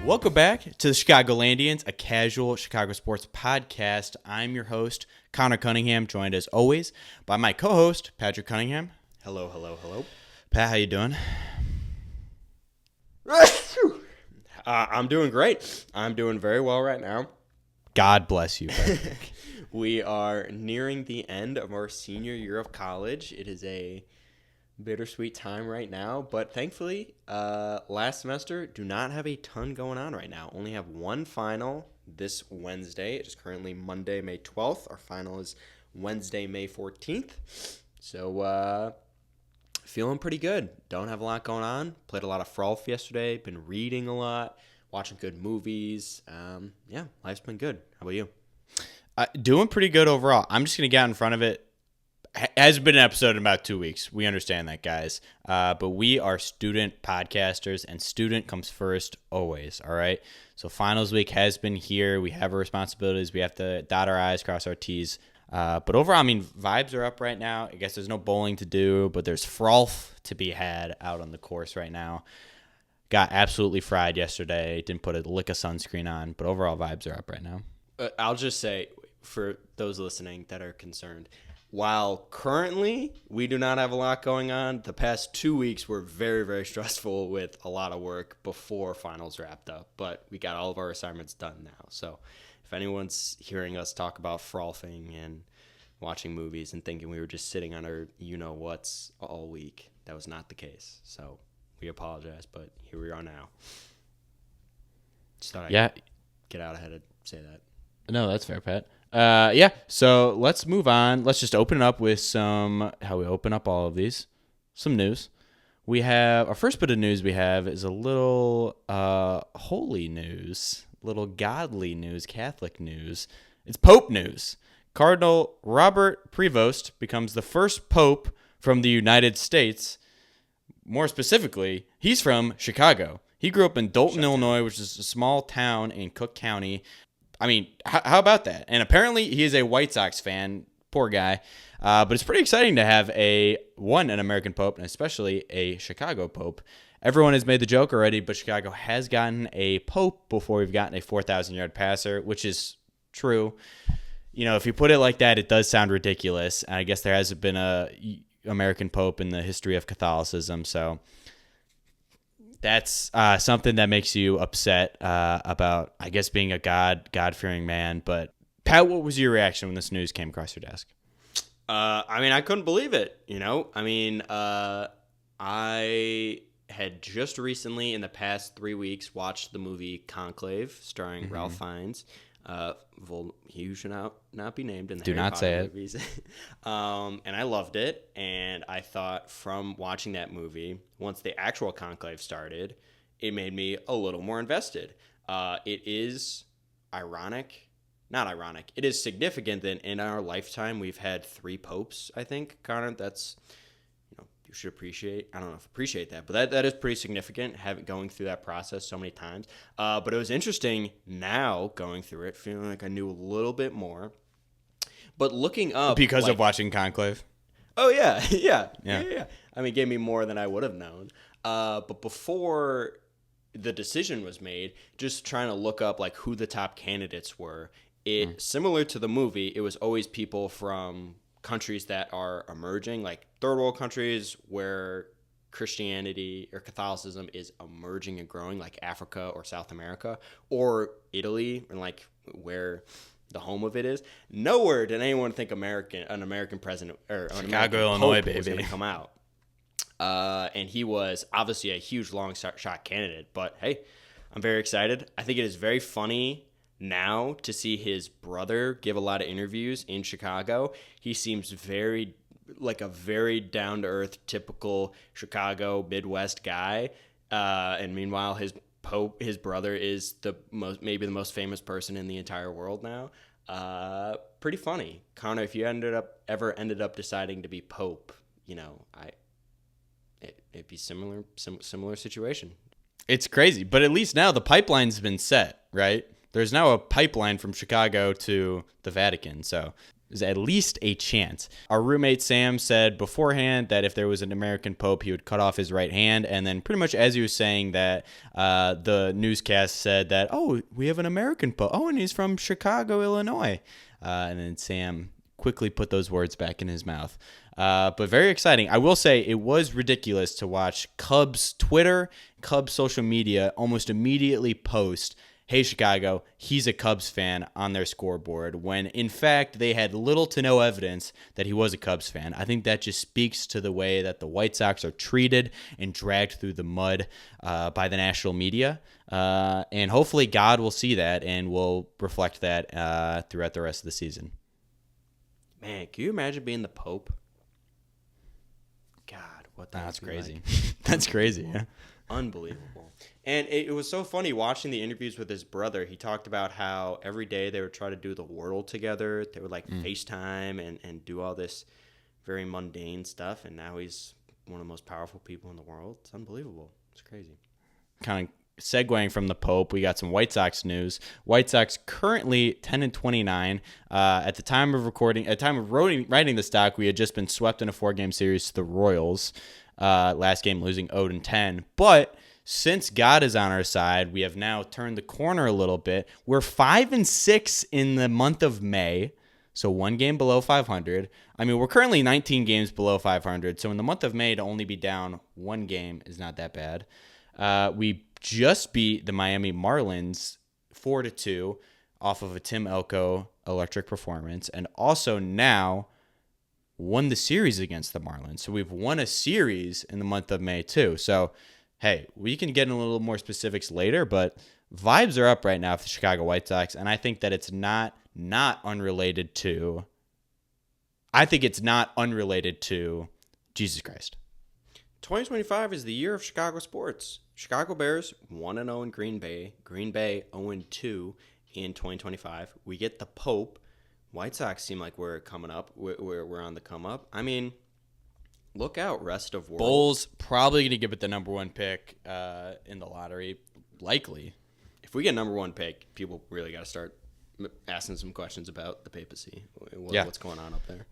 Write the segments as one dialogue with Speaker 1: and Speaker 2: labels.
Speaker 1: Welcome back to the Chicagolandians, a casual Chicago sports podcast. I'm your host, Connor Cunningham, joined as always by my co-host, Patrick Cunningham.
Speaker 2: Hello, hello, hello.
Speaker 1: Pat, how you doing?
Speaker 2: I'm doing great. I'm doing very well right now.
Speaker 1: God bless you, Patrick.
Speaker 2: We are nearing the end of our senior year of college. It is a bittersweet time right now, but thankfully, last semester do not have a ton going on right now. Only have one final this Wednesday. It is currently Monday, May 12th. Our final is Wednesday, May 14th. So, feeling pretty good. Don't have a lot going on. Played a lot of Frolf yesterday. Been reading a lot. Watching good movies. Yeah, life's been good. How about you?
Speaker 1: Doing pretty good overall. I'm just going to get out in front of it. Hasn't been an episode in about 2 weeks. We understand that, guys. But we are student podcasters, and student comes first always, all right? So finals week has been here. We have our responsibilities. We have to dot our I's, cross our T's. But overall, I mean, vibes are up right now. I guess there's no bowling to do, but there's frolf to be had out on the course right now. Got absolutely fried yesterday. Didn't put a lick of sunscreen on, but overall vibes are up right now.
Speaker 2: I'll just say, for those listening that are concerned, while currently we do not have a lot going on, the past 2 weeks were very, very stressful with a lot of work before finals wrapped up. But we got all of our assignments done now. So if anyone's hearing us talk about frolfing and watching movies and thinking we were just sitting on our you-know-whats all week, that was not the case. So we apologize, but here we are now. Just thought I'd get out ahead and say that.
Speaker 1: No, that's fair, Pat. Yeah, so let's move on. Let's just open it up with how we open up all of these, some news. We have, our first bit of news we have is a little holy news, little godly news, Catholic news. It's Pope news. Cardinal Robert Prevost becomes the first Pope from the United States. More specifically, he's from Chicago. He grew up in Dalton, Illinois, which is a small town in Cook County. I mean, how about that? And apparently he is a White Sox fan. Poor guy. But it's pretty exciting to have an American Pope, and especially a Chicago Pope. Everyone has made the joke already, but Chicago has gotten a Pope before we've gotten a 4,000-yard passer, which is true. You know, if you put it like that, it does sound ridiculous. And I guess there hasn't been a American Pope in the history of Catholicism, so that's something that makes you upset about, I guess, being a God-fearing man. But Pat, what was your reaction when this news came across your desk?
Speaker 2: I mean, I couldn't believe it. I mean, I had just recently, in the past 3 weeks, watched the movie Conclave, starring Ralph Fiennes. He should not be named in the Harry Potter movies. And I loved it, and I thought from watching that movie, once the actual conclave started, it made me a little more invested. It is not ironic. It is significant that in our lifetime we've had 3 popes, I think, Connor. That's, you should appreciate. I don't know if appreciate that, but that is pretty significant, going through that process so many times. But it was interesting now going through it, feeling like I knew a little bit more. But looking up
Speaker 1: because of watching Conclave.
Speaker 2: Oh yeah. I mean, it gave me more than I would have known. But before the decision was made, just trying to look up like who the top candidates were. Similar to the movie, it was always people from countries that are emerging, like third world countries where Christianity or Catholicism is emerging and growing, like Africa or South America, or Italy, and like where the home of it is. Nowhere did anyone think an American president or an Chicago, Illinois, baby, was going to come out. And he was obviously a huge long shot candidate. But hey, I'm very excited. I think it is very funny now to see his brother give a lot of interviews in Chicago. He seems very down-to-earth, typical Chicago Midwest guy. And meanwhile, his brother is maybe the most famous person in the entire world now. Pretty funny. Connor, if you ever ended up deciding to be Pope, it'd be similar situation.
Speaker 1: It's crazy, but at least now the pipeline's been set, right? There's now a pipeline from Chicago to the Vatican, so There's at least a chance. Our roommate Sam said beforehand that if there was an American Pope, he would cut off his right hand. And then pretty much as he was saying that, the newscast said that, oh, we have an American Pope. Oh, and he's from Chicago, Illinois. And then Sam quickly put those words back in his mouth. But very exciting. I will say it was ridiculous to watch Cubs Twitter, Cubs social media almost immediately post, hey, Chicago, he's a Cubs fan on their scoreboard, when in fact they had little to no evidence that he was a Cubs fan. I think that just speaks to the way that the White Sox are treated and dragged through the mud by the national media. And hopefully God will see that and will reflect that throughout the rest of the season.
Speaker 2: Man, can you imagine being the Pope? God, what the
Speaker 1: That's crazy.
Speaker 2: Like?
Speaker 1: That's crazy, yeah.
Speaker 2: Unbelievable. And it was so funny watching the interviews with his brother. He talked about how every day they would try to do the Wordle together. They would like FaceTime and do all this very mundane stuff. And now he's one of the most powerful people in the world. It's unbelievable. It's crazy.
Speaker 1: Kind of segueing from the Pope, we got some White Sox news. White Sox currently 10-29. At the time of recording, at the time of writing the stock, we had just been swept in a 4-game series to the Royals. Last game losing 0-10. But since God is on our side, we have now turned the corner a little bit. We're 5-6 in the month of May, so 1 game below 500. I mean, we're currently 19 games below 500, so in the month of May to only be down 1 game is not that bad. We just beat the Miami Marlins 4-2 off of a Tim Elko electric performance, and also now won the series against the Marlins. So we've won a series in the month of May too. So, hey, we can get in a little more specifics later, but vibes are up right now for the Chicago White Sox, and I think that it's not unrelated to Jesus Christ.
Speaker 2: 2025 is the year of Chicago sports. Chicago Bears 1-0 in Green Bay. Green Bay 0-2 in 2025. We get the Pope. White Sox seem like we're coming up. We're on the come up. I mean, look out, rest of world.
Speaker 1: Bulls probably going to give it the number 1 pick in the lottery, likely.
Speaker 2: If we get number 1 pick, people really got to start asking some questions about the papacy. What's going on up there?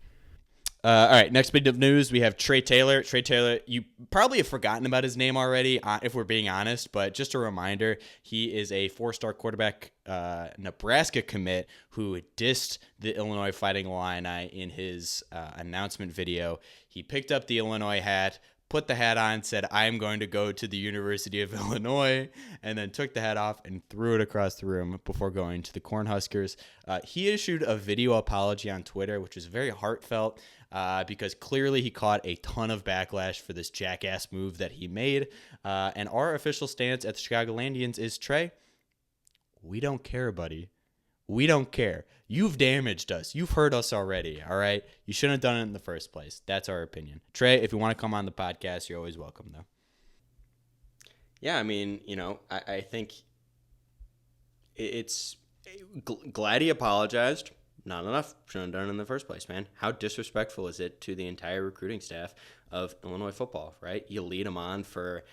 Speaker 1: All right, next bit of news, we have Trey Taylor. Trey Taylor, you probably have forgotten about his name already, if we're being honest, but just a reminder, he is a 4-star quarterback Nebraska commit who dissed the Illinois Fighting Illini in his announcement video. He picked up the Illinois hat, put the hat on, said, I'm going to go to the University of Illinois, and then took the hat off and threw it across the room before going to the Cornhuskers. He issued a video apology on Twitter, which was very heartfelt, because clearly he caught a ton of backlash for this jackass move that he made. And our official stance at the Chicagolandians is, Trey, we don't care, buddy. We don't care. You've damaged us. You've hurt us already, all right? You shouldn't have done it in the first place. That's our opinion. Trey, if you want to come on the podcast, you're always welcome, though.
Speaker 2: Yeah, I mean, I think it's glad he apologized. Not enough. Shouldn't have done it in the first place, man. How disrespectful is it to the entire recruiting staff of Illinois football, right? You lead them on for,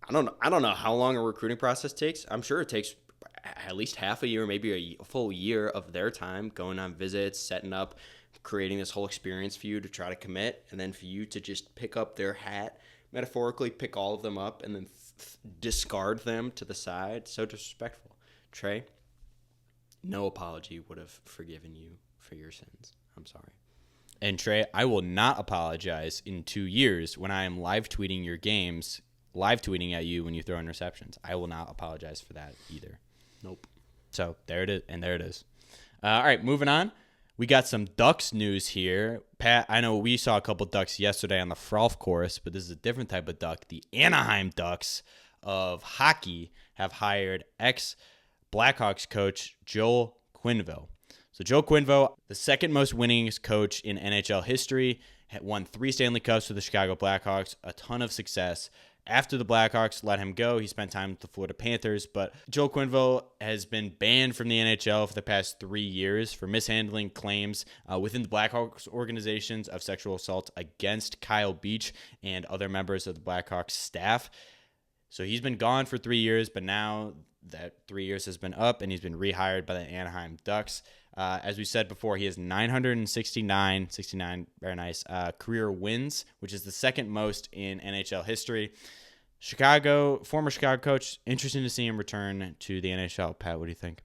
Speaker 2: I don't know how long a recruiting process takes. I'm sure it takes at least half a year, maybe a full year of their time going on visits, setting up, creating this whole experience for you to try to commit, and then for you to just pick up their hat, metaphorically pick all of them up, and then discard them to the side. So disrespectful. Trey, no apology would have forgiven you for your sins. I'm sorry.
Speaker 1: And Trey, I will not apologize in 2 years when I am live tweeting your games, live tweeting at you when you throw interceptions. I will not apologize for that either.
Speaker 2: Nope.
Speaker 1: So there it is, and there it is. All right, moving on. We got some Ducks news here. Pat, I know we saw a couple Ducks yesterday on the Frolf course, but this is a different type of Duck. The Anaheim Ducks of hockey have hired ex-Blackhawks coach Joel Quenneville. So Joel Quenneville, the second most winningest coach in NHL history, had won 3 Stanley Cups with the Chicago Blackhawks, a ton of success. After the Blackhawks let him go, he spent time with the Florida Panthers, but Joel Quenneville has been banned from the NHL for the past 3 years for mishandling claims within the Blackhawks organizations of sexual assault against Kyle Beach and other members of the Blackhawks staff. So he's been gone for 3 years, but now that 3 years has been up and he's been rehired by the Anaheim Ducks. As we said before, he has 969, very nice, career wins, which is the second most in NHL history. Former Chicago coach, interesting to see him return to the NHL. Pat, what do you think?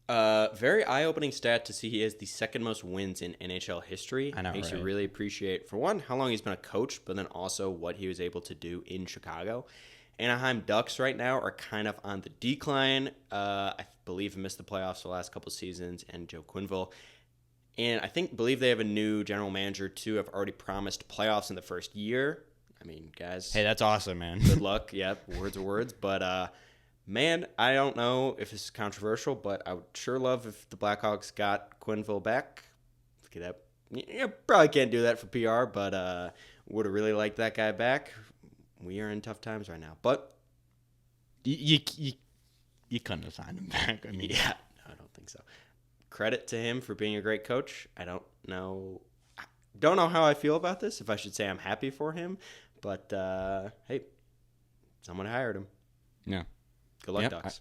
Speaker 2: Very eye-opening stat to see he has the second most wins in NHL history.
Speaker 1: I know,
Speaker 2: Makes
Speaker 1: right?
Speaker 2: you really appreciate, for one, how long he's been a coach, but then also what he was able to do in Chicago. Anaheim Ducks right now are kind of on the decline. I believe missed the playoffs the last couple seasons, and Joe Quenneville. And believe they have a new general manager, too. Have already promised playoffs in the first year. I mean, guys.
Speaker 1: Hey, that's awesome, man.
Speaker 2: Good luck. Yep, words are words. But, man, I don't know if this is controversial, but I would sure love if the Blackhawks got Quenneville back. You probably can't do that for PR, but would have really liked that guy back. We are in tough times right now. But
Speaker 1: You couldn't have signed him back. I mean,
Speaker 2: yeah, no, I don't think so. Credit to him for being a great coach. I don't know how I feel about this, if I should say I'm happy for him. But, hey, someone hired him.
Speaker 1: Yeah.
Speaker 2: Good luck, Ducks.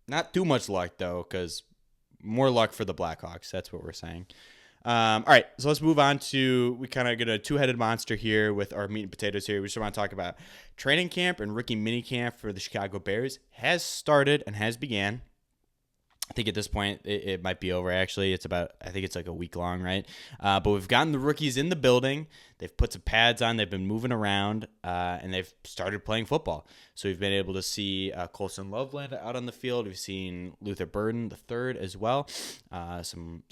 Speaker 1: Not too much luck, though, because more luck for the Blackhawks. That's what we're saying. All right, so let's move on to, we kind of get a two-headed monster here with our meat and potatoes here. We just want to talk about training camp and rookie mini camp for the Chicago Bears has started and has began. I think at this point it might be over, actually. I think it's like a week long, right? But we've gotten the rookies in the building. They've put some pads on. They've been moving around, and they've started playing football. So we've been able to see Colson Loveland out on the field. We've seen Luther Burden III as well. Some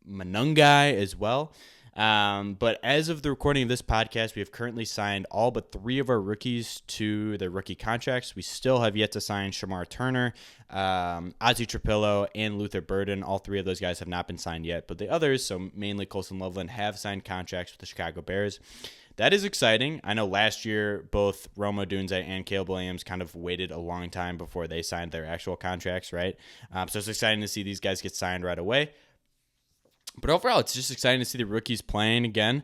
Speaker 1: Manungai as well. But as of the recording of this podcast, we have currently signed all but 3 of our rookies to their rookie contracts. We still have yet to sign Shamar Turner, Ozzy Trapillo, and Luther Burden. All 3 of those guys have not been signed yet, but the others, so mainly Colson Loveland, have signed contracts with the Chicago Bears. That is exciting. I know last year both Roma Dunze and Caleb Williams kind of waited a long time before they signed their actual contracts, right? So it's exciting to see these guys get signed right away. But overall, it's just exciting to see the rookies playing again.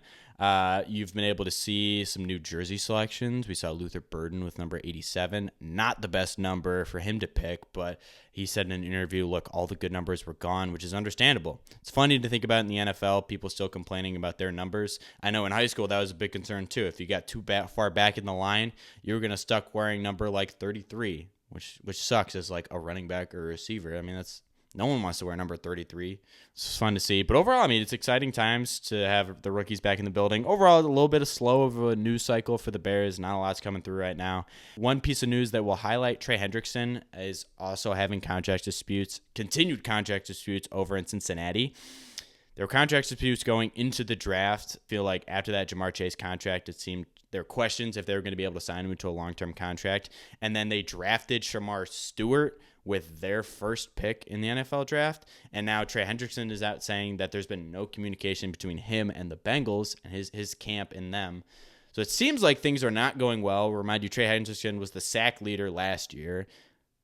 Speaker 1: You've been able to see some new jersey selections. We saw Luther Burden with number 87. Not the best number for him to pick, but he said in an interview, look, all the good numbers were gone, which is understandable. It's funny to think about in the NFL, people still complaining about their numbers. I know in high school that was a big concern too. If you got too far back in the line, you were going to stuck wearing number like 33, which sucks as like a running back or a receiver. I mean, no one wants to wear number 33. It's fun to see. But overall, I mean, it's exciting times to have the rookies back in the building. Overall, a little bit of slow of a news cycle for the Bears. Not a lot's coming through right now. One piece of news that we'll highlight, Trey Hendrickson is also having continued contract disputes over in Cincinnati. There were contract disputes going into the draft. I feel like after that Jamar Chase contract, it seemed there were questions if they were going to be able to sign him to a long-term contract. And then they drafted Shamar Stewart with their first pick in the NFL draft. And now Trey Hendrickson is out saying that there's been no communication between him and the Bengals and his camp and them. So it seems like things are not going well. Remind you, Trey Hendrickson was the sack leader last year.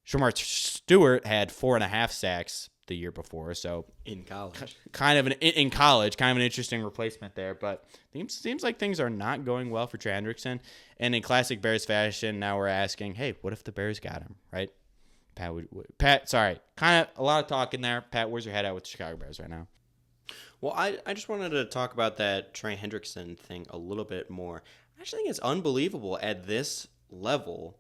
Speaker 1: Shamar Stewart had 4.5 sacks the year before, so
Speaker 2: in college,
Speaker 1: kind of an interesting replacement there. But it seems like things are not going well for Trey Hendrickson. And in classic Bears fashion, now we're asking, hey, what if the Bears got him, right? Pat, sorry, kind of a lot of talk in there. Pat, where's your head at with the Chicago Bears right now?
Speaker 2: Well, I just wanted to talk about that Trey Hendrickson thing a little bit more. I actually think it's unbelievable at this level.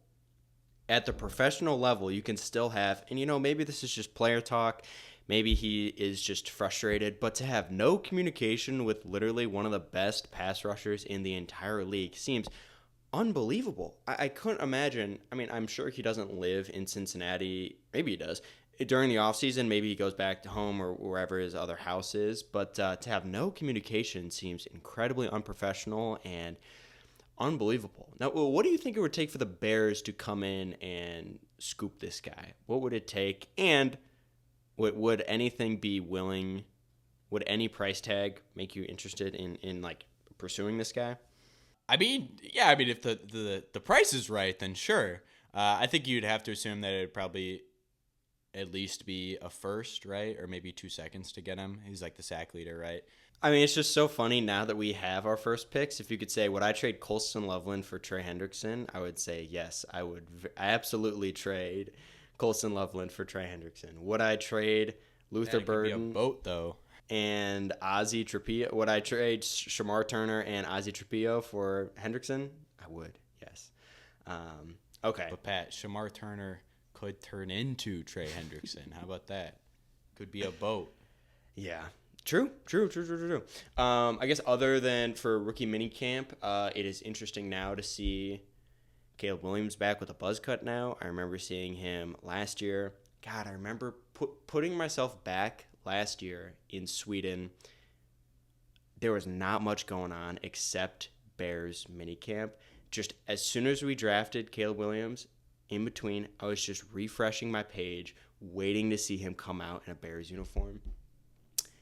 Speaker 2: At the professional level, you can still have, and maybe this is just player talk, maybe he is just frustrated, but to have no communication with literally one of the best pass rushers in the entire league seems unbelievable. I couldn't imagine. I mean, I'm sure he doesn't live in Cincinnati. Maybe he does. During the offseason, maybe he goes back to home or wherever his other house is, but to have no communication seems incredibly unprofessional and unbelievable. Now, what do you think it would take for the Bears to come in and scoop this guy? What would it take? And would anything be willing? Would any price tag make you interested in like pursuing this guy?
Speaker 1: I mean, yeah. I mean, if the price is right, then sure. I think you'd have to assume that it'd probably at least be a first, right, or maybe 2 seconds to get him. He's like the sack leader, right?
Speaker 2: I mean, it's just so funny now that we have our first picks. If you could say, would I trade Colson Loveland for Trey Hendrickson? I would say yes. I would absolutely trade Colson Loveland for Trey Hendrickson. Would I trade Luther
Speaker 1: That could be a
Speaker 2: Burden,
Speaker 1: boat, though.
Speaker 2: and Ozzie Trapillo. Would I trade Shamar Turner and Ozzie Trapillo for Hendrickson? I would, yes. Okay.
Speaker 1: But Pat, Shamar Turner could turn into Trey Hendrickson. How about that? Could be a boat.
Speaker 2: Yeah. True. I guess other than for rookie minicamp, it is interesting now to see Caleb Williams back with a buzz cut now. I remember seeing him last year. God, I remember putting myself back last year in Sweden. There was not much going on except Bears minicamp. Just as soon as we drafted Caleb Williams, in between, I was just refreshing my page, waiting to see him come out in a Bears uniform.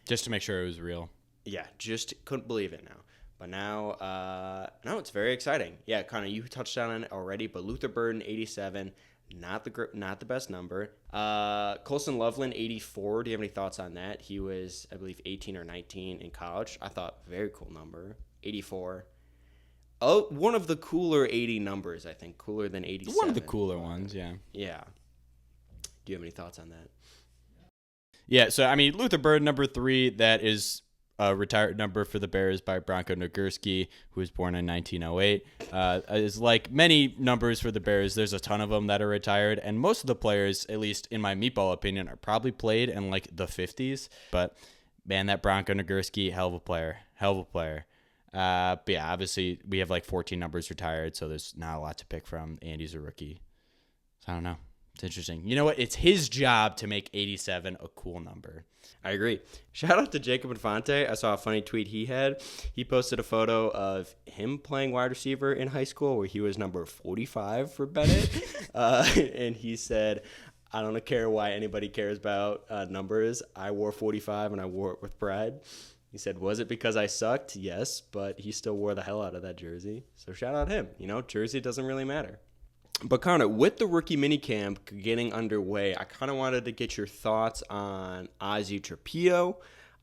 Speaker 1: Just to make sure it was real.
Speaker 2: Yeah, just couldn't believe it now. But now, no, it's very exciting. Yeah, Connor, you touched on it already, but Luther Burden, 87, not the best number. Colson Loveland, 84. Do you have any thoughts on that? He was, I believe, 18 or 19 in college. I thought very cool number, 84. Oh, one of the cooler 80 numbers, I think, cooler than 87.
Speaker 1: One of the cooler ones, yeah.
Speaker 2: Yeah. Do you have any thoughts on that?
Speaker 1: Yeah, so, I mean, Luther Bird, number 3, that is a retired number for the Bears by Bronco Nagurski, who was born in 1908. Is like many numbers for the Bears, there's a ton of them that are retired, and most of the players, at least in my meatball opinion, are probably played in, like, the 50s. But, man, that Bronco Nagurski, hell of a player. But, yeah, obviously, we have, like, 14 numbers retired, so there's not a lot to pick from. Andy's a rookie. So, I don't know. It's interesting. You know what? It's his job to make 87 a cool number.
Speaker 2: I agree. Shout out to Jacob Infante. I saw a funny tweet he had. He posted a photo of him playing wide receiver in high school where he was number 45 for Bennett. And he said, I don't care why anybody cares about numbers. I wore 45 and I wore it with pride. He said, was it because I sucked? Yes, but he still wore the hell out of that jersey. So shout out him. You know, jersey doesn't really matter. But Connor, with the rookie minicamp getting underway, I kind of wanted to get your thoughts on Ozzie Trapillo.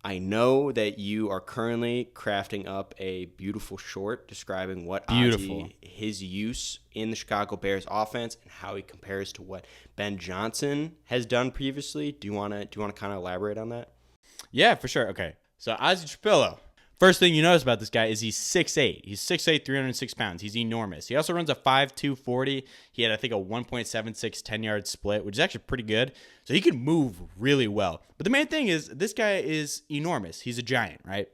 Speaker 2: I know that you are currently crafting up a beautiful short describing what Ozzie, his use in the Chicago Bears offense and how he compares to what Ben Johnson has done previously. Do you want to kind of elaborate on that?
Speaker 1: Yeah, for sure. Okay, so Ozzie Trapillo. First thing you notice about this guy is he's 6'8". He's 6'8", 306 pounds. He's enormous. He also runs a 5'2", 40. He had, I think, a 1.76 10-yard split, which is actually pretty good. So he can move really well. But the main thing is this guy is enormous. He's a giant, right?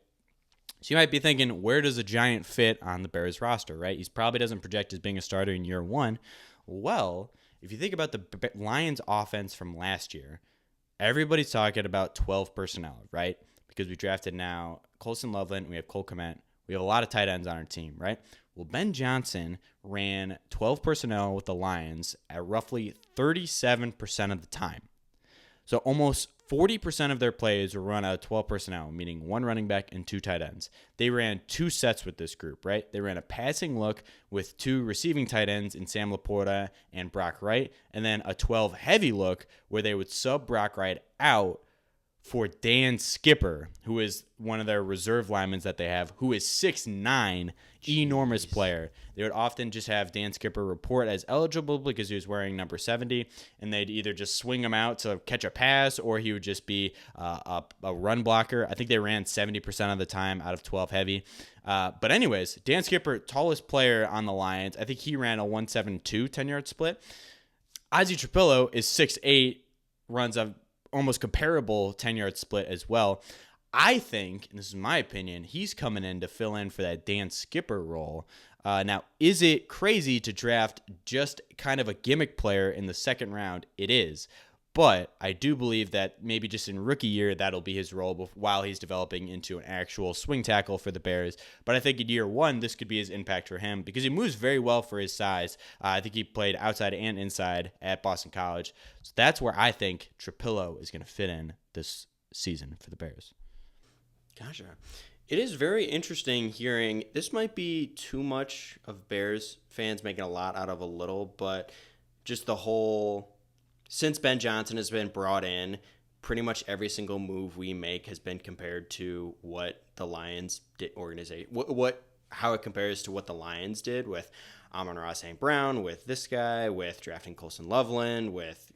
Speaker 1: So you might be thinking, where does a giant fit on the Bears roster, right? He probably doesn't project as being a starter in year one. Well, if you think about the Lions offense from last year, everybody's talking about 12 personnel, right? Because we drafted now Colson Loveland, we have Cole Kmet. We have a lot of tight ends on our team, right? Well, Ben Johnson ran 12 personnel with the Lions at roughly 37% of the time. So almost 40% of their plays were run out of 12 personnel, meaning one running back and two tight ends. They ran two sets with this group, right? They ran a passing look with two receiving tight ends in Sam Laporta and Brock Wright, and then a 12 heavy look where they would sub Brock Wright out for Dan Skipper, who is one of their reserve linemen that they have, who is 6'9", enormous player. They would often just have Dan Skipper report as eligible because he was wearing number 70, and they'd either just swing him out to catch a pass, or he would just be a run blocker. I think they ran 70% of the time out of 12 heavy. But anyways, Dan Skipper, tallest player on the Lions. I think he ran a 172 10-yard split. Ozzie Trapillo is 6'8", runs a almost comparable 10-yard split as well. I think, and this is my opinion, he's coming in to fill in for that Dan Skipper role. Now, is it crazy to draft just kind of a gimmick player in the second round? It is. But I do believe that maybe just in rookie year, that'll be his role while he's developing into an actual swing tackle for the Bears. But I think in year one, this could be his impact for him because he moves very well for his size. I think he played outside and inside at Boston College. So that's where I think Trapillo is going to fit in this season for the Bears.
Speaker 2: Gotcha. It is very interesting hearing, this might be too much of Bears fans making a lot out of a little, but just the whole... Since Ben Johnson has been brought in, pretty much every single move we make has been compared to what the Lions did organization, how it compares to what the Lions did with Amon-Ra St. Brown, with this guy, with drafting Colson Loveland, with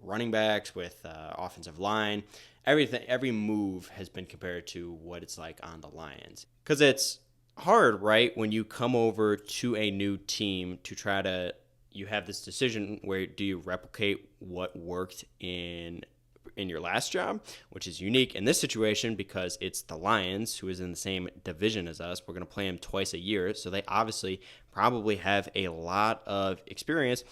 Speaker 2: running backs, with offensive line. Every move has been compared to what it's like on the Lions, because it's hard, right, when you come over to a new team to try to, you have this decision where do you replicate what worked in your last job, which is unique in this situation because it's the Lions, who is in the same division as us. We're going to play them twice a year, so they obviously probably have a lot of experience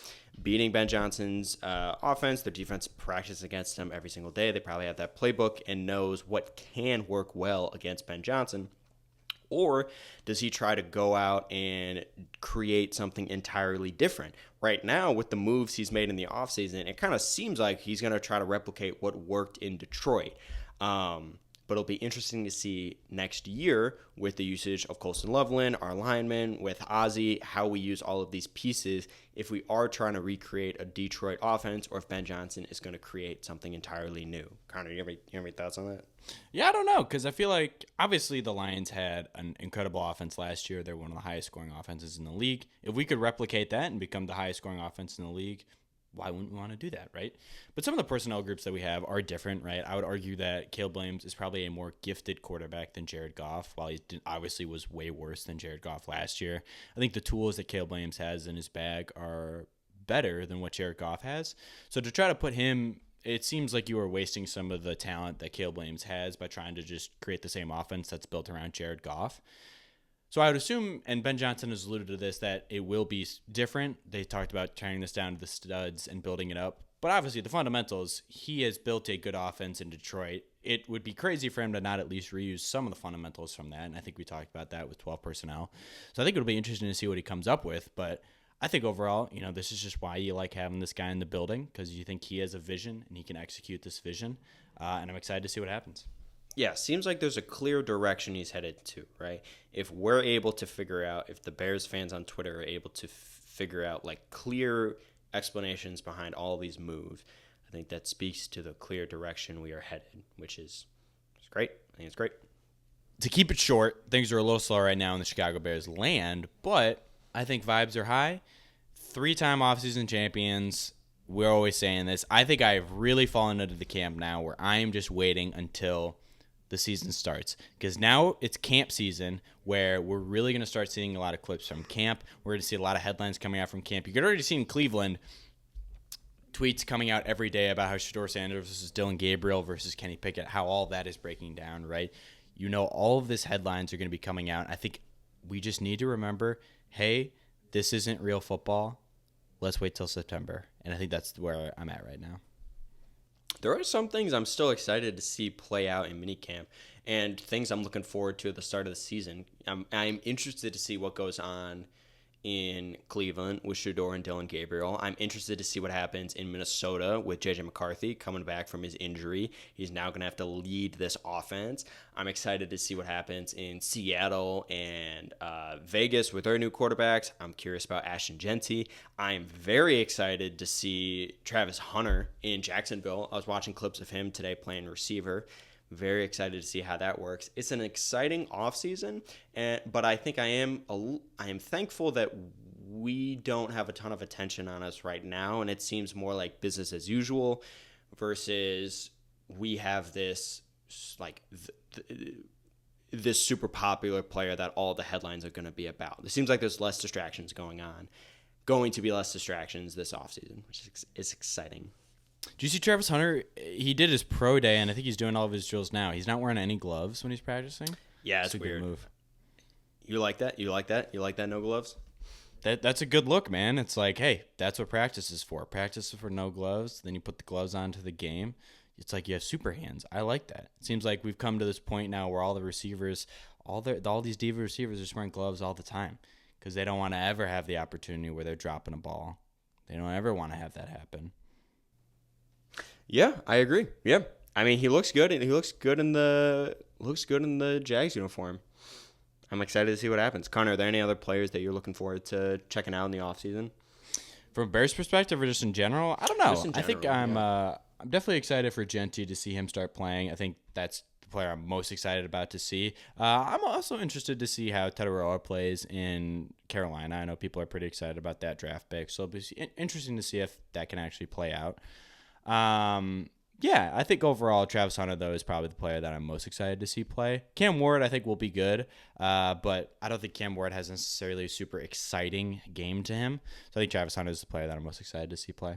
Speaker 2: beating Ben Johnson's offense. Their defense practices against him every single day. They probably have that playbook and knows what can work well against Ben Johnson. Or does he try to go out and create something entirely different? Right now, with the moves he's made in the offseason, it kind of seems like he's going to try to replicate what worked in Detroit. But it'll be interesting to see next year with the usage of Colson Loveland, our linemen, with Ozzie, how we use all of these pieces, if we are trying to recreate a Detroit offense or if Ben Johnson is going to create something entirely new. Connor, you have any thoughts on that?
Speaker 1: Yeah, I don't know, because I feel like obviously the Lions had an incredible offense last year. They're one of the highest scoring offenses in the league. If we could replicate that and become the highest scoring offense in the league, why wouldn't we want to do that, right? But some of the personnel groups that we have are different, right? I would argue that Caleb Williams is probably a more gifted quarterback than Jared Goff, while he obviously was way worse than Jared Goff last year. I think the tools that Caleb Williams has in his bag are better than what Jared Goff has. So to try to put him, it seems like you are wasting some of the talent that Caleb Williams has by trying to just create the same offense that's built around Jared Goff. So I would assume, and Ben Johnson has alluded to this, that it will be different. They talked about turning this down to the studs and building it up. But obviously, the fundamentals, he has built a good offense in Detroit. It would be crazy for him to not at least reuse some of the fundamentals from that. And I think we talked about that with 12 personnel. So I think it'll be interesting to see what he comes up with. But I think overall, this is just why you like having this guy in the building, because you think he has a vision and he can execute this vision. And I'm excited to see what happens.
Speaker 2: Yeah, seems like there's a clear direction he's headed to, right? If we're able to figure out, if the Bears fans on Twitter are able to figure out clear explanations behind all these moves, I think that speaks to the clear direction we are headed, which is great. I think it's great.
Speaker 1: To keep it short, things are a little slow right now in the Chicago Bears land, but I think vibes are high. 3-time offseason champions. We're always saying this. I think I've really fallen into the camp now where I am just waiting until the season starts, because now it's camp season where we're really going to start seeing a lot of clips from camp. We're going to see a lot of headlines coming out from camp. You could already see in Cleveland tweets coming out every day about how Shedeur Sanders versus Dylan Gabriel versus Kenny Pickett, how all that is breaking down, right? All of these headlines are going to be coming out. I think we just need to remember, hey, this isn't real football. Let's wait till September. And I think that's where I'm at right now.
Speaker 2: There are some things I'm still excited to see play out in minicamp, and things I'm looking forward to at the start of the season. I'm interested to see what goes on in Cleveland with Shedeur and Dylan Gabriel. I'm interested to see what happens in Minnesota with J.J. McCarthy coming back from his injury. He's now going to have to lead this offense. I'm excited to see what happens in Seattle and Vegas with their new quarterbacks. I'm curious about Ashton Genty. I'm very excited to see Travis Hunter in Jacksonville. I was watching clips of him today playing receiver. Very excited to see how that works. It's an exciting offseason, but I think I am thankful that we don't have a ton of attention on us right now, and it seems more like business as usual versus we have this this super popular player that all the headlines are going to be about. It seems like there's less distractions going to be less distractions this offseason, which is exciting.
Speaker 1: Do you see Travis Hunter? He did his pro day, and I think he's doing all of his drills now. He's not wearing any gloves when he's practicing.
Speaker 2: Yeah, it's weird.
Speaker 1: Good move.
Speaker 2: You like that? You like that? You like that no gloves?
Speaker 1: That's a good look, man. It's like, hey, that's what practice is for. Practice is for no gloves. Then you put the gloves on to the game. It's like you have super hands. I like that. It seems like we've come to this point now where all the receivers, all these diva receivers are just wearing gloves all the time because they don't want to ever have the opportunity where they're dropping a ball. They don't ever want to have that happen.
Speaker 2: Yeah, I agree. Yeah, I mean he looks good. He looks good in the Jags uniform. I'm excited to see what happens. Connor, are there any other players that you're looking forward to checking out in the offseason?
Speaker 1: From a Bears perspective or just in general? I don't know.
Speaker 2: Just in general,
Speaker 1: I think I'm definitely excited for Genty to see him start playing. I think that's player I'm most excited about to see. I'm also interested to see how Tederaroa plays in Carolina. I know people are pretty excited about that draft pick, so it'll be interesting to see if that can actually play out. Yeah, I think overall Travis Hunter, though, is probably the player that I'm most excited to see play. Cam Ward, I think, will be good, but I don't think Cam Ward has necessarily a super exciting game to him. So I think Travis Hunter is the player that I'm most excited to see play.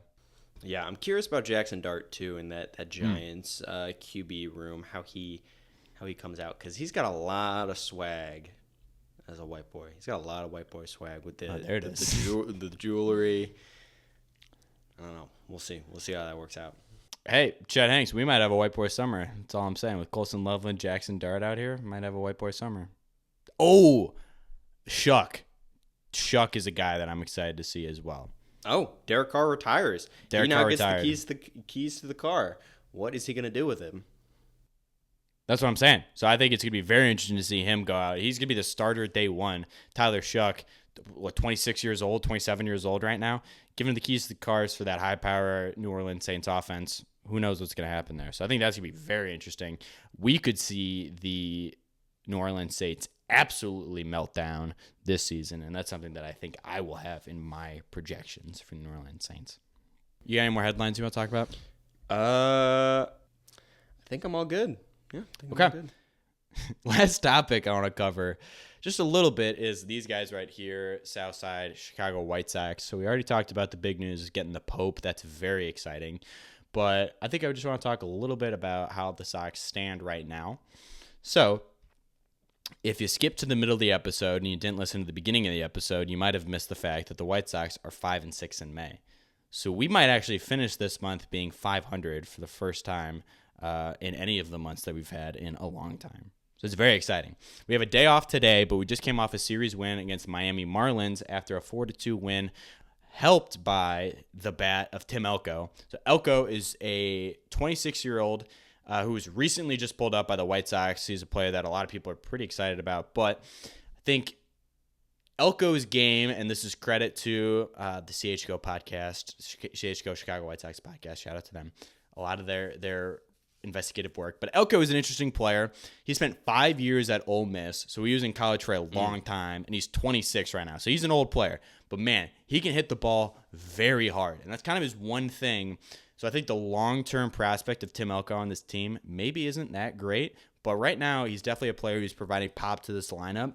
Speaker 2: Yeah, I'm curious about Jackson Dart, too, in that Giants QB room, how he comes out, because he's got a lot of swag as a white boy. He's got a lot of white boy swag with the jewelry. I don't know. We'll see. We'll see how that works out.
Speaker 1: Hey, Chet Hanks, we might have a white boy summer. That's all I'm saying. With Colson Loveland, Jackson Dart out here, might have a white boy summer. Oh, Shuck. Shuck is a guy that I'm excited to see as well.
Speaker 2: Oh, Derek Carr retires.
Speaker 1: Derek Carr retired.
Speaker 2: He now gets the keys to the car. What is he going to do with him?
Speaker 1: That's what I'm saying. So I think it's going to be very interesting to see him go out. He's going to be the starter day one. Tyler Shuck, 26 years old, 27 years old right now, giving the keys to the cars for that high-power New Orleans Saints offense. Who knows what's going to happen there? So I think that's going to be very interesting. We could see the New Orleans Saints absolutely melt down this season, and that's something that I think I will have in my projections for New Orleans Saints. You got any more headlines you want to talk about?
Speaker 2: I think I'm all good. Yeah.
Speaker 1: Okay. Good. Last topic I want to cover just a little bit is these guys right here, Southside Chicago White Sox. So we already talked about the big news is getting the Pope. That's very exciting. But I think I just want to talk a little bit about how the Sox stand right now. So if you skip to the middle of the episode and you didn't listen to the beginning of the episode, you might have missed the fact that the White Sox are 5-6 in May. So we might actually finish this month being 500 for the first time in any of the months that we've had in a long time. So it's very exciting. We have a day off today, but we just came off a series win against Miami Marlins after a 4-2 win, helped by the bat of Tim Elko. So Elko is a 26-year-old who was recently just pulled up by the White Sox. He's a player that a lot of people are pretty excited about, but I think Elko's game, and this is credit to the CHGO podcast, CHGO Chicago White Sox podcast. Shout out to them. A lot of their investigative work. But Elko is an interesting player. He spent 5 years at Ole Miss, so he was in college for a long time, and he's 26 right now. So he's an old player. But, man, he can hit the ball very hard, and that's kind of his one thing. So I think the long-term prospect of Tim Elko on this team maybe isn't that great, but right now he's definitely a player who's providing pop to this lineup.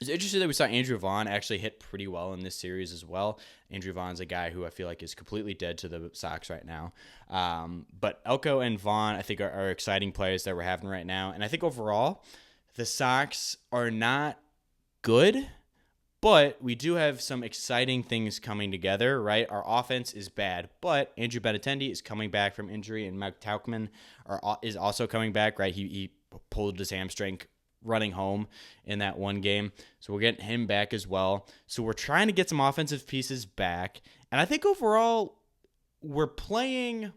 Speaker 1: It's interesting that we saw Andrew Vaughn actually hit pretty well in this series as well. Andrew Vaughn's a guy who I feel like is completely dead to the Sox right now. But Elko and Vaughn, I think, are exciting players that we're having right now. And I think overall, the Sox are not good, but we do have some exciting things coming together, right? Our offense is bad, but Andrew Benintendi is coming back from injury, and Mike Tauchman is also coming back, right? He pulled his hamstring running home in that one game. So we're getting him back as well. So we're trying to get some offensive pieces back. And I think overall we're playing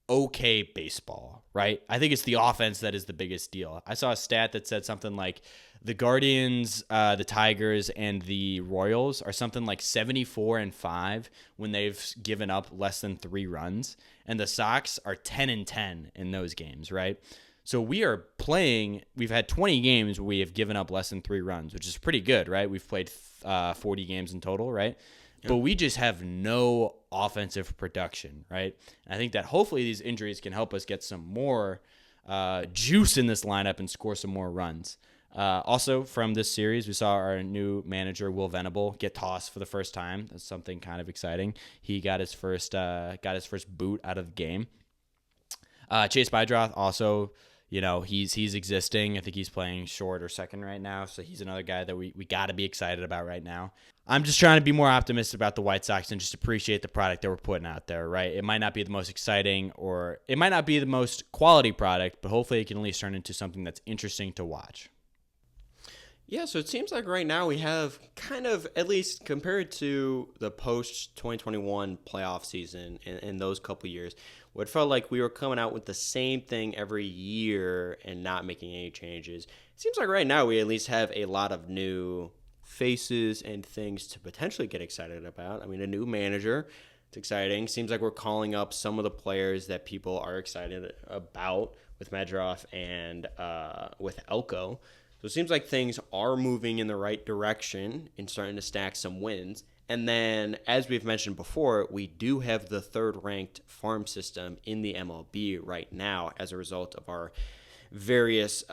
Speaker 1: okay baseball, right? I think it's the offense that is the biggest deal. I saw a stat that said something like the Guardians, the Tigers, and the Royals are something like 74-5 when they've given up less than 3 runs. And the Sox are 10-10 in those games, right? So we are playing, we've had 20 games where we have given up less than 3 runs, which is pretty good, right? We've played 40 games in total, right? Yep. But we just have no offensive production, right? And I think that hopefully these injuries can help us get some more juice in this lineup and score some more runs. Also, from this series, we saw our new manager, Will Venable, get tossed for the first time. That's something kind of exciting. He got his first boot out of the game. Chase Bydroth also, you know, he's existing. I think he's playing short or second right now, so he's another guy that we got to be excited about right now. I'm just trying to be more optimistic about the White Sox and just appreciate the product that we're putting out there, right? It might not be the most exciting or it might not be the most quality product, but hopefully it can at least turn into something that's interesting to watch.
Speaker 2: Yeah, so it seems like right now we have kind of, at least compared to the post-2021 playoff season and those couple years, where it felt like we were coming out with the same thing every year and not making any changes. It seems like right now we at least have a lot of new faces and things to potentially get excited about. I mean, a new manager. It's exciting. Seems like we're calling up some of the players that people are excited about with Medroff and with Elko. So it seems like things are moving in the right direction and starting to stack some wins. And then, as we've mentioned before, we do have the third-ranked farm system in the MLB right now as a result of our various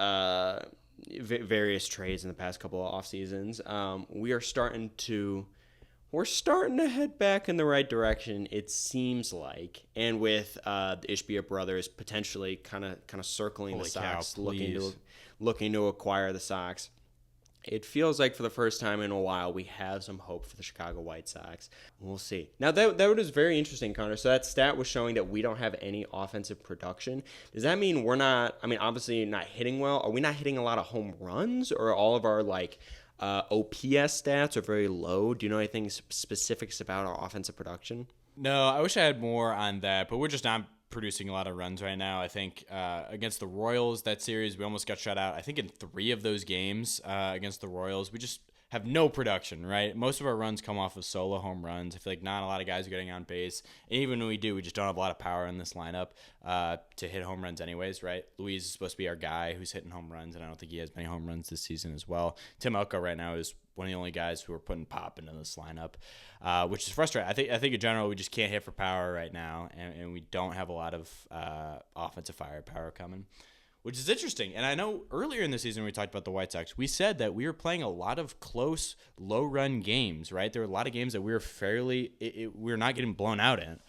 Speaker 2: trades in the past couple of off seasons. We're starting to head back in the right direction, it seems like. And with the Ishbia brothers potentially kind of circling the Sox, looking to acquire the Sox, it feels like for the first time in a while we have some hope for the Chicago White Sox. We'll see. Now, that was very interesting, Connor. So that stat was showing that we don't have any offensive production. Does that mean we're not, obviously not hitting well? Are we not hitting a lot of home runs? Or all of our, OPS stats are very low? Do you know anything specifics about our offensive production?
Speaker 1: No, I wish I had more on that, but we're just not producing a lot of runs right now. I think against the Royals, that series, we almost got shut out. I think in 3 of those games against the Royals, we just have no production, right? Most of our runs come off of solo home runs. I feel like not a lot of guys are getting on base. And even when we do, we just don't have a lot of power in this lineup to hit home runs anyways, right? Luis is supposed to be our guy who's hitting home runs, and I don't think he has many home runs this season as well. Tim Elko right now is one of the only guys who are putting pop into this lineup, which is frustrating. I think in general we just can't hit for power right now, and we don't have a lot of offensive firepower coming, which is interesting. And I know earlier in the season when we talked about the White Sox, we said that we were playing a lot of close, low-run games, right? There were a lot of games that we were we're not getting blown out in.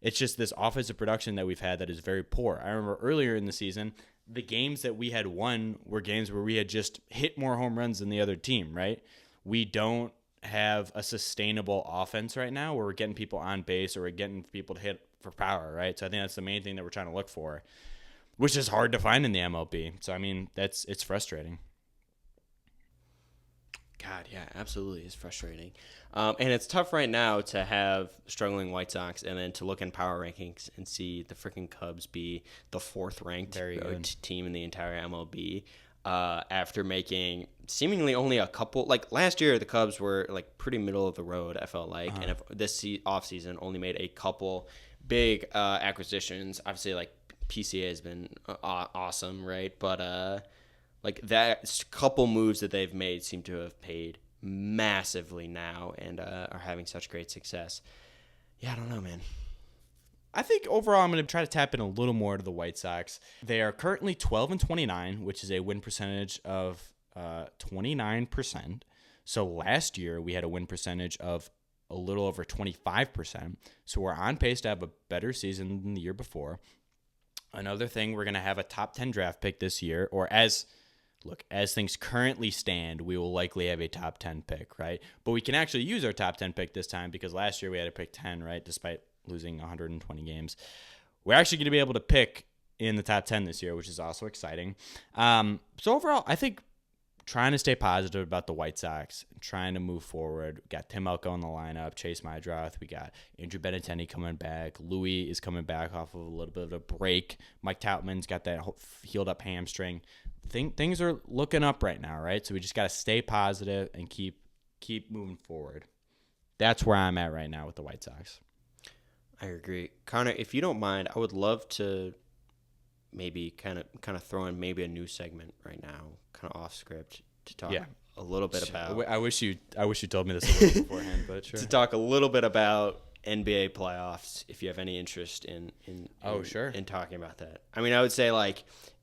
Speaker 1: It's just this offensive production that we've had that is very poor. I remember earlier in the season, the games that we had won were games where we had just hit more home runs than the other team, right? We don't have a sustainable offense right now where we're getting people on base or we're getting people to hit for power, right? So I think that's the main thing that we're trying to look for, which is hard to find in the MLB. So, it's frustrating.
Speaker 2: God, yeah, absolutely. It's frustrating. And it's tough right now to have struggling White Sox and then to look in power rankings and see the freaking Cubs be the 4th-ranked team in the entire MLB after making seemingly only a couple. Like, last year, the Cubs were, pretty middle of the road, I felt like. And if this offseason only made a couple big acquisitions. Obviously, PCA has been awesome, right? But that couple moves that they've made seem to have paid massively now and are having such great success. Yeah, I don't know, man.
Speaker 1: I think overall I'm going to try to tap in a little more to the White Sox. They are currently 12-29, which is a win percentage of 29%. So last year we had a win percentage of a little over 25%. So we're on pace to have a better season than the year before. Another thing, we're going to have a top 10 draft pick this year, or as things currently stand, we will likely have a top 10 pick, right? But we can actually use our top 10 pick this time because last year we had to pick 10, right, despite losing 120 games. We're actually going to be able to pick in the top 10 this year, which is also exciting. So overall, I think trying to stay positive about the White Sox, trying to move forward. We got Tim Elko in the lineup, Chase Mydroth. We got Andrew Benintendi coming back. Louis is coming back off of a little bit of a break. Mike Toutman's got that healed up hamstring. Things are looking up right now, right? So we just got to stay positive and keep moving forward. That's where I'm at right now with the White Sox.
Speaker 2: I agree. Connor, if you don't mind, I would love to maybe kind of throw in maybe a new segment right now, kind of off script, to talk a little bit about.
Speaker 1: I wish you told me this a little beforehand, but sure.
Speaker 2: To talk a little bit about NBA playoffs, if you have any interest in talking about that. I would say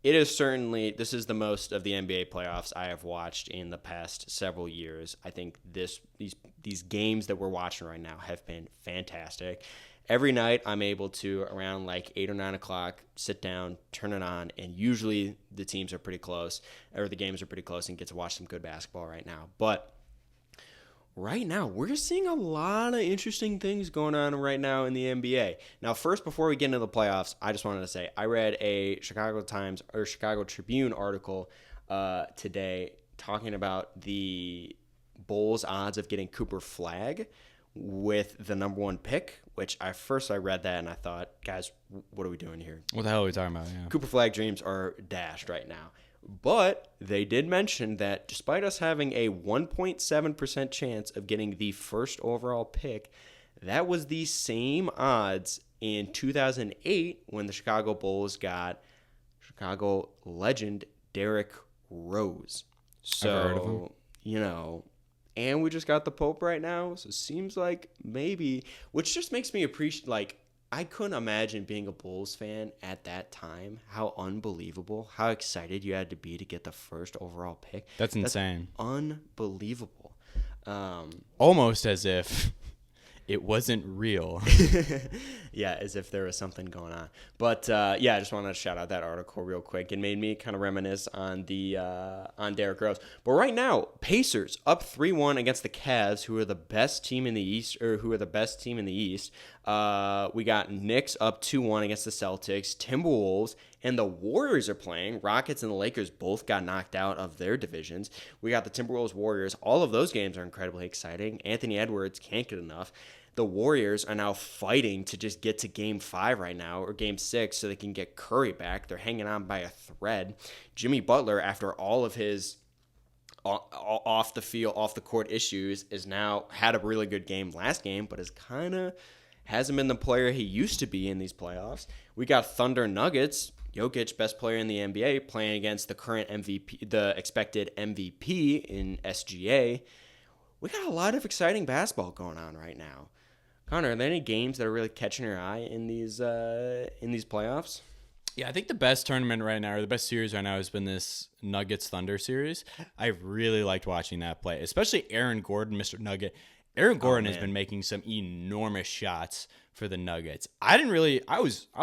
Speaker 2: it is certainly, this is the most of the NBA playoffs I have watched in the past several years. I think these games that we're watching right now have been fantastic. Every night I'm able to, around 8 or 9 o'clock, sit down, turn it on, and usually the teams are pretty close, or the games are pretty close, and get to watch some good basketball right now. But right now, we're seeing a lot of interesting things going on right now in the NBA. Now, first, before we get into the playoffs, I just wanted to say I read a Chicago Tribune article today talking about the Bulls' odds of getting Cooper Flagg with the number 1 pick, which I read that and I thought, guys, what are we doing here?
Speaker 1: What the hell are we talking about? Yeah.
Speaker 2: Cooper Flagg dreams are dashed right now. But they did mention that despite us having a 1.7% chance of getting the first overall pick, That was the same odds in 2008 when the Chicago Bulls got Chicago legend Derrick Rose.
Speaker 1: I've heard of him.
Speaker 2: So, and we just got the Pope right now. So it seems like maybe, which just makes me appreciate, like, I couldn't imagine being a Bulls fan at that time. How unbelievable. How excited you had to be to get the first overall pick.
Speaker 1: That's insane.
Speaker 2: Unbelievable.
Speaker 1: Almost as if it wasn't real.
Speaker 2: Yeah, as if there was something going on. But I just wanted to shout out that article real quick. It made me kind of reminisce on Derrick Rose. But right now, Pacers up 3-1 against the Cavs, who are the best team in the East. We got Knicks up 2-1 against the Celtics. Timberwolves and the Warriors are playing. Rockets and the Lakers both got knocked out of their divisions. We got the Timberwolves Warriors. All of those games are incredibly exciting. Anthony Edwards can't get enough. The Warriors are now fighting to just get to Game 5 right now, or Game 6, so they can get Curry back. They're hanging on by a thread. Jimmy Butler, after all of his off the court issues, is now had a really good game last game, but hasn't been the player he used to be in these playoffs. We got Thunder Nuggets. Jokic, best player in the NBA, playing against the current MVP, the expected MVP in SGA. We got a lot of exciting basketball going on right now. Connor, are there any games that are really catching your eye in these playoffs?
Speaker 1: Yeah, I think the best tournament right now, or the best series right now, has been this Nuggets Thunder series. I really liked watching that play, especially Aaron Gordon, Mr. Nugget. Aaron Gordon has been making some enormous shots for the Nuggets. I'll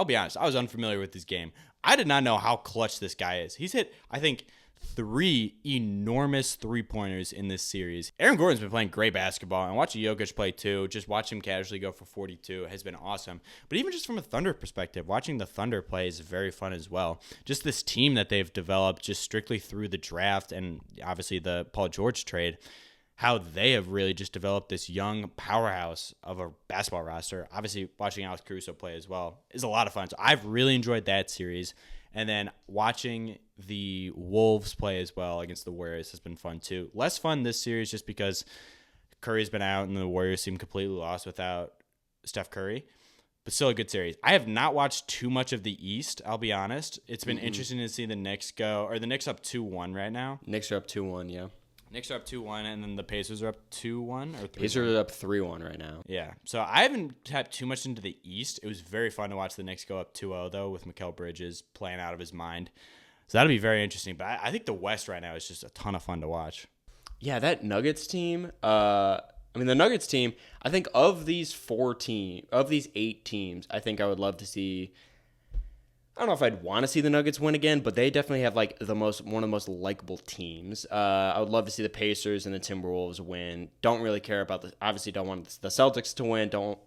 Speaker 1: be honest, I was unfamiliar with this game. I did not know how clutch this guy is. He's hit, I think, 3 enormous three-pointers in this series. Aaron Gordon's been playing great basketball, and watching Jokic play too, just watch him casually go for 42 has been awesome. But even just from a Thunder perspective, watching the Thunder play is very fun as well. Just this team that they've developed just strictly through the draft and obviously the Paul George trade, how they have really just developed this young powerhouse of a basketball roster. Obviously, watching Alex Caruso play as well is a lot of fun. So I've really enjoyed that series. And then watching the Wolves play as well against the Warriors has been fun too. Less fun this series just because Curry's been out and the Warriors seem completely lost without Steph Curry. But still a good series. I have not watched too much of the East, I'll be honest. It's been interesting to see the Knicks go, or the Knicks up 2-1 right now.
Speaker 2: Knicks are up 2-1, yeah.
Speaker 1: Knicks are up 2-1, and then the Pacers are up 2-1 or 3-1.
Speaker 2: Pacers are up 3-1 right now.
Speaker 1: Yeah. So I haven't tapped too much into the East. It was very fun to watch the Knicks go up 2-0, though, with Mikal Bridges playing out of his mind. So that'll be very interesting. But I think the West right now is just a ton of fun to watch.
Speaker 2: Yeah, that Nuggets team, the Nuggets team, I think of these 8 teams, I think I would love to see. I don't know if I'd want to see the Nuggets win again, but they definitely have like one of the most likable teams. I would love to see the Pacers and the Timberwolves win. Don't really care about obviously don't want the Celtics to win. Don't,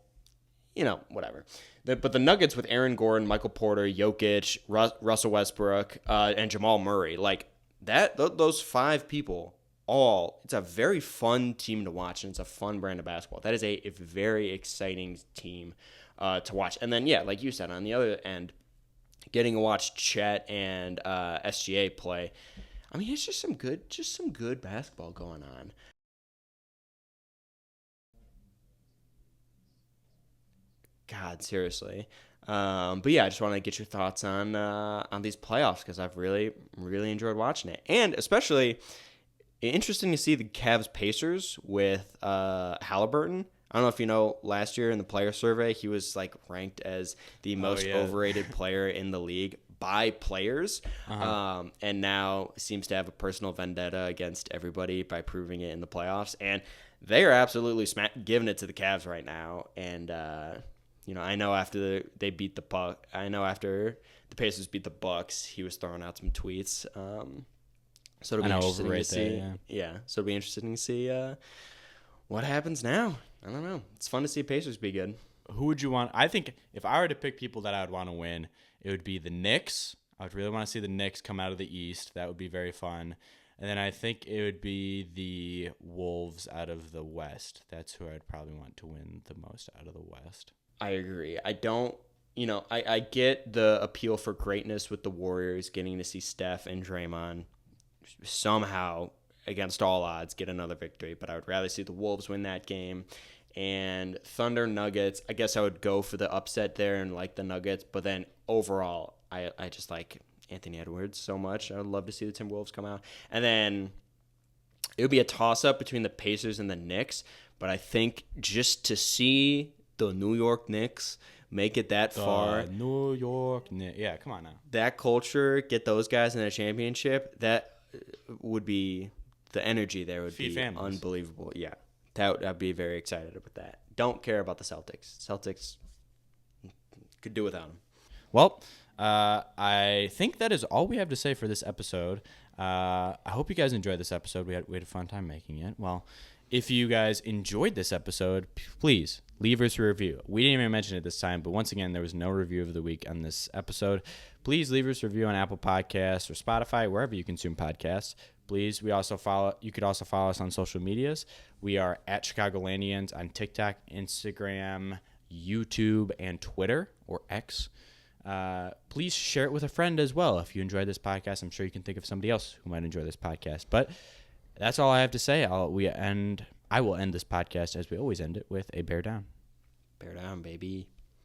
Speaker 2: whatever. But the Nuggets with Aaron Gordon, Michael Porter, Jokic, Russell Westbrook, and Jamal Murray, like that, those 5 people, it's a very fun team to watch, and it's a fun brand of basketball. That is a very exciting team to watch. And then, yeah, like you said, on the other end, getting to watch Chet and SGA play. I mean, it's just some good basketball going on. God, seriously. But yeah, I just want to get your thoughts on these playoffs because I've really, really enjoyed watching it, and especially interesting to see the Cavs Pacers with Halliburton. I don't know if you know, last year in the player survey, he was like ranked as the most overrated player in the league by players. And now seems to have a personal vendetta against everybody by proving it in the playoffs. And they are absolutely giving it to the Cavs right now. And, I know after they beat after the Pacers beat the Bucks, he was throwing out some tweets. So it'll be interesting to see. So it'll be interesting to see what happens now. I don't know. It's fun to see Pacers be good.
Speaker 1: Who would you want? I think if I were to pick people that I would want to win, it would be the Knicks. I would really want to see the Knicks come out of the East. That would be very fun. And then I think it would be the Wolves out of the West. That's who I'd probably want to win the most out of the West.
Speaker 2: I agree. I don't, I get the appeal for greatness with the Warriors, getting to see Steph and Draymond somehow, against all odds, get another victory. But I would rather see the Wolves win that game And Thunder Nuggets, I guess I would go for the upset there and like the Nuggets. But then overall, I just like Anthony Edwards so much. I would love to see the Timberwolves come out. And then it would be a toss-up between the Pacers and the Knicks. But I think just to see the New York Knicks make it that far.
Speaker 1: New York Knicks. Yeah, come on now.
Speaker 2: That culture, get those guys in a championship, that would be, the energy there would be unbelievable. Yeah, I'd be very excited about that. Don't care about the Celtics. Celtics could do without them.
Speaker 1: Well, I think that is all we have to say for this episode. I hope you guys enjoyed this episode. We had a fun time making it. Well, if you guys enjoyed this episode, please leave us a review. We didn't even mention it this time, but once again, there was no review of the week on this episode. Please leave us a review on Apple Podcasts or Spotify, wherever you consume podcasts. Please, you could also follow us on social medias. We are at Chicagolandians on TikTok, Instagram, YouTube, and Twitter, or X. Please share it with a friend as well. If you enjoyed this podcast, I'm sure you can think of somebody else who might enjoy this podcast. But that's all I have to say. I will end this podcast as we always end it with a bear down.
Speaker 2: Bear down, baby.